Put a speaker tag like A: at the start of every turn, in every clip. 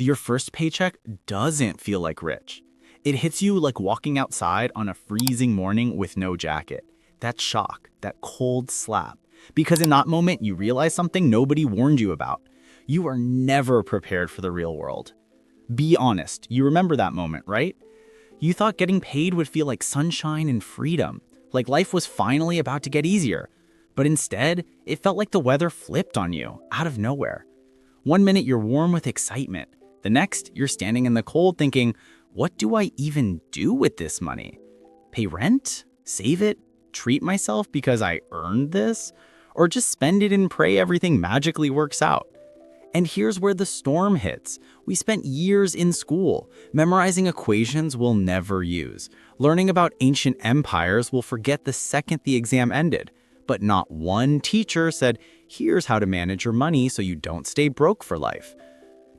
A: Your first paycheck doesn't feel like rich. It hits you like walking outside on a freezing morning with no jacket. That shock, that cold slap. Because in that moment, you realize something nobody warned you about. You are never prepared for the real world. Be honest, you remember that moment, right? You thought getting paid would feel like sunshine and freedom, like life was finally about to get easier. But instead, it felt like the weather flipped on you, out of nowhere. One minute you're warm with excitement. The next, you're standing in the cold thinking, what do I even do with this money? Pay rent? Save it? Treat myself because I earned this? Or just spend it and pray everything magically works out? And here's where the storm hits. We spent years in school, memorizing equations we'll never use, learning about ancient empires we'll forget the second the exam ended. But not one teacher said, here's how to manage your money so you don't stay broke for life.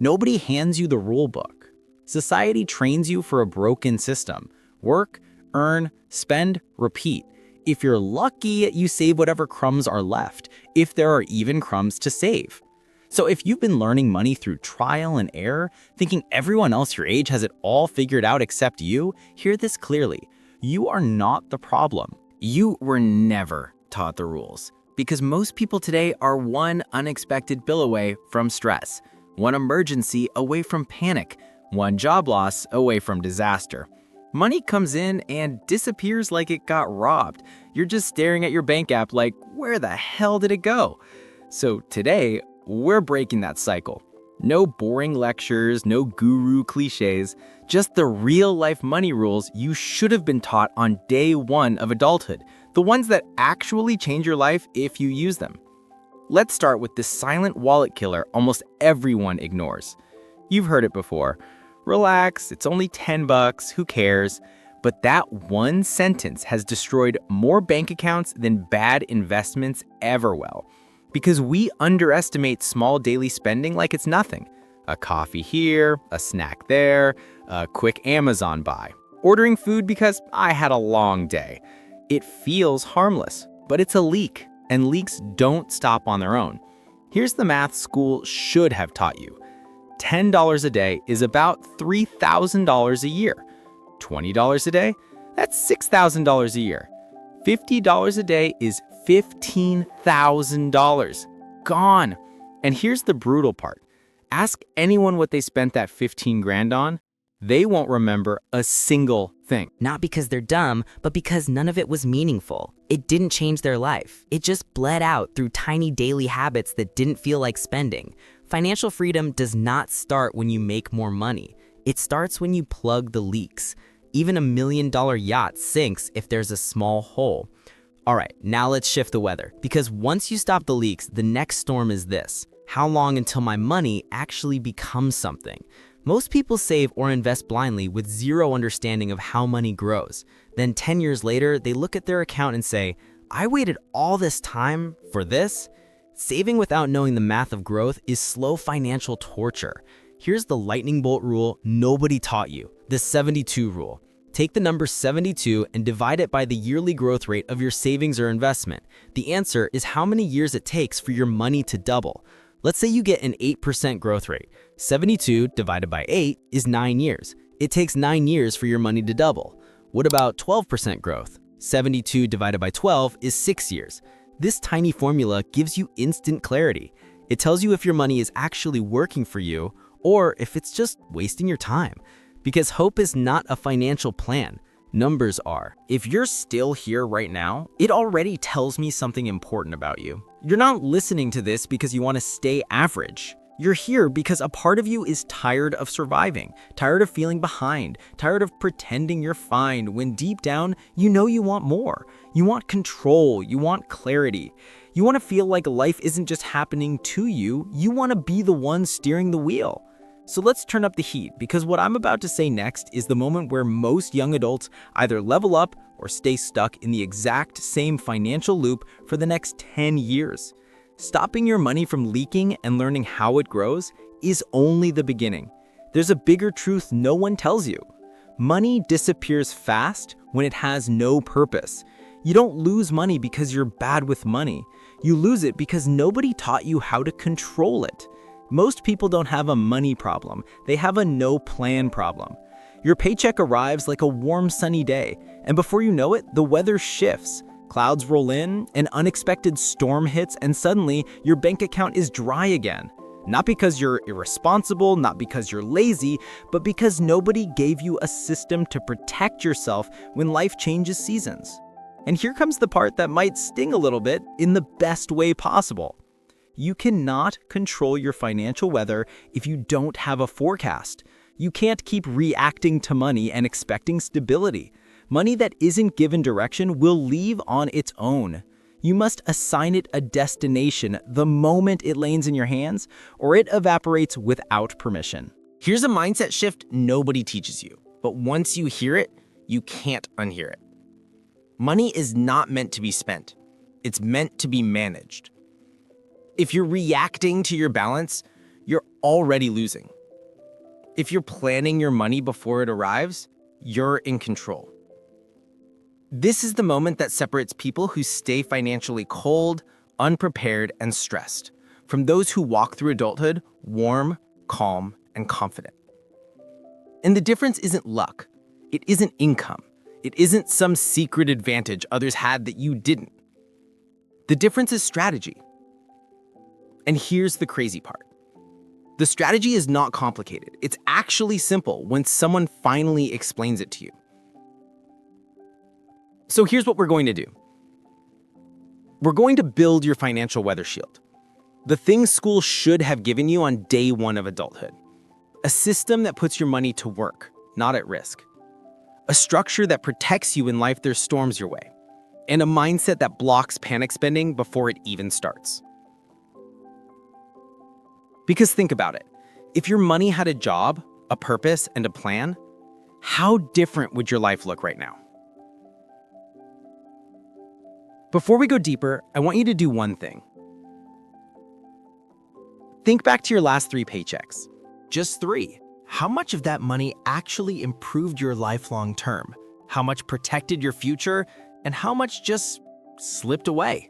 A: Nobody hands you the rule book. Society trains you for a broken system. Work, earn, spend, repeat. If you're lucky, you save whatever crumbs are left, if there are even crumbs to save. So if you've been learning money through trial and error, thinking everyone else your age has it all figured out except you, hear this clearly. You are not the problem.
B: You were never taught the rules, because most people today are one unexpected bill away from stress, one emergency away from panic, one job loss away from disaster. Money comes in and disappears like it got robbed. You're just staring at your bank app like, where the hell did it go? So today, we're breaking that cycle. No boring lectures, no guru cliches, just the real-life money rules you should have been taught on day one of adulthood, the ones that actually change your life if you use them. Let's start with the silent wallet killer almost everyone ignores. You've heard it before. Relax, it's only 10 bucks, who cares? But that one sentence has destroyed more bank accounts than bad investments ever will. Because we underestimate small daily spending like it's nothing. A coffee here, a snack there, a quick Amazon buy. Ordering food because I had a long day. It feels harmless, but it's a leak, and leaks don't stop on their own. Here's the math school should have taught you. $10 a day is about $3,000 a year. $20 a day? That's $6,000 a year. $50 a day is $15,000. Gone. And here's the brutal part. Ask anyone what they spent that 15 grand on. They won't remember a single thing.
C: Not because they're dumb, but because none of it was meaningful. It didn't change their life. It just bled out through tiny daily habits that didn't feel like spending. Financial freedom does not start when you make more money. It starts when you plug the leaks. Even $1 million yacht sinks if there's a small hole. All right, now let's shift the weather. Because once you stop the leaks, the next storm is this. How long until my money actually becomes something? Most people save or invest blindly with zero understanding of how money grows. Then 10 years later, they look at their account and say, I waited all this time for this? Saving without knowing the math of growth is slow financial torture. Here's the lightning bolt rule nobody taught you, the 72 rule. Take the number 72 and divide it by the yearly growth rate of your savings or investment. The answer is how many years it takes for your money to double. Let's say you get an 8% growth rate. 72 divided by 8 is 9 years. It takes 9 years for your money to double. What about 12% growth? 72 divided by 12 is 6 years. This tiny formula gives you instant clarity. It tells you if your money is actually working for you or if it's just wasting your time. Because hope is not a financial plan. Numbers are. If you're still here right now, it already tells me something important about you. You're not listening to this because you want to stay average. You're here because a part of you is tired of surviving, tired of feeling behind, tired of pretending you're fine when deep down, you know you want more. You want control, you want clarity. You want to feel like life isn't just happening to you, you want to be the one steering the wheel. So let's turn up the heat, because what I'm about to say next is the moment where most young adults either level up or stay stuck in the exact same financial loop for the next 10 years. Stopping your money from leaking and learning how it grows is only the beginning. There's a bigger truth no one tells you. Money disappears fast when it has no purpose. You don't lose money because you're bad with money. You lose it because nobody taught you how to control it.
A: Most people don't have a money problem, they have a no-plan problem. Your paycheck arrives like a warm, sunny day, and before you know it, the weather shifts. Clouds roll in, an unexpected storm hits, and suddenly your bank account is dry again. Not because you're irresponsible, not because you're lazy, but because nobody gave you a system to protect yourself when life changes seasons. And here comes the part that might sting a little bit in the best way possible. You cannot control your financial weather if you don't have a forecast. You can't keep reacting to money and expecting stability. Money that isn't given direction will leave on its own. You must assign it a destination the moment it lands in your hands, or it evaporates without permission.
B: Here's a mindset shift nobody teaches you, but once you hear it, you can't unhear it. Money is not meant to be spent. It's meant to be managed. If you're reacting to your balance, you're already losing. If you're planning your money before it arrives, you're in control. This is the moment that separates people who stay financially cold, unprepared, and stressed from those who walk through adulthood warm, calm, and confident. And the difference isn't luck. It isn't income. It isn't some secret advantage others had that you didn't. The difference is strategy. And here's the crazy part. The strategy is not complicated. It's actually simple when someone finally explains it to you. So here's what we're going to do. We're going to build your financial weather shield. The things school should have given you on day one of adulthood. A system that puts your money to work, not at risk. A structure that protects you when life throws storms your way. And a mindset that blocks panic spending before it even starts. Because think about it. If your money had a job, a purpose, and a plan, how different would your life look right now? Before we go deeper, I want you to do one thing. Think back to your last 3 paychecks. Just 3. How much of that money actually improved your life long term? How much protected your future? And how much just slipped away?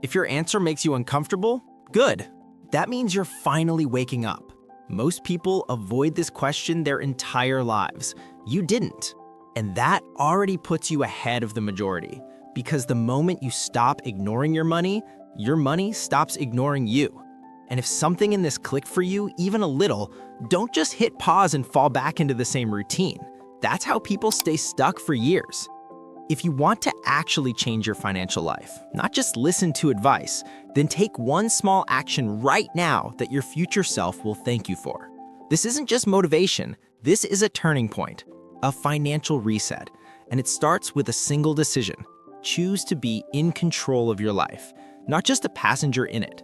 B: If your answer makes you uncomfortable, good. That means you're finally waking up. Most people avoid this question their entire lives. You didn't. And that already puts you ahead of the majority. Because the moment you stop ignoring your money stops ignoring you. And if something in this clicked for you, even a little, don't just hit pause and fall back into the same routine. That's how people stay stuck for years. If you want to actually change your financial life, not just listen to advice, then take one small action right now that your future self will thank you for. This isn't just motivation, this is a turning point, a financial reset, and it starts with a single decision. Choose to be in control of your life, not just a passenger in it.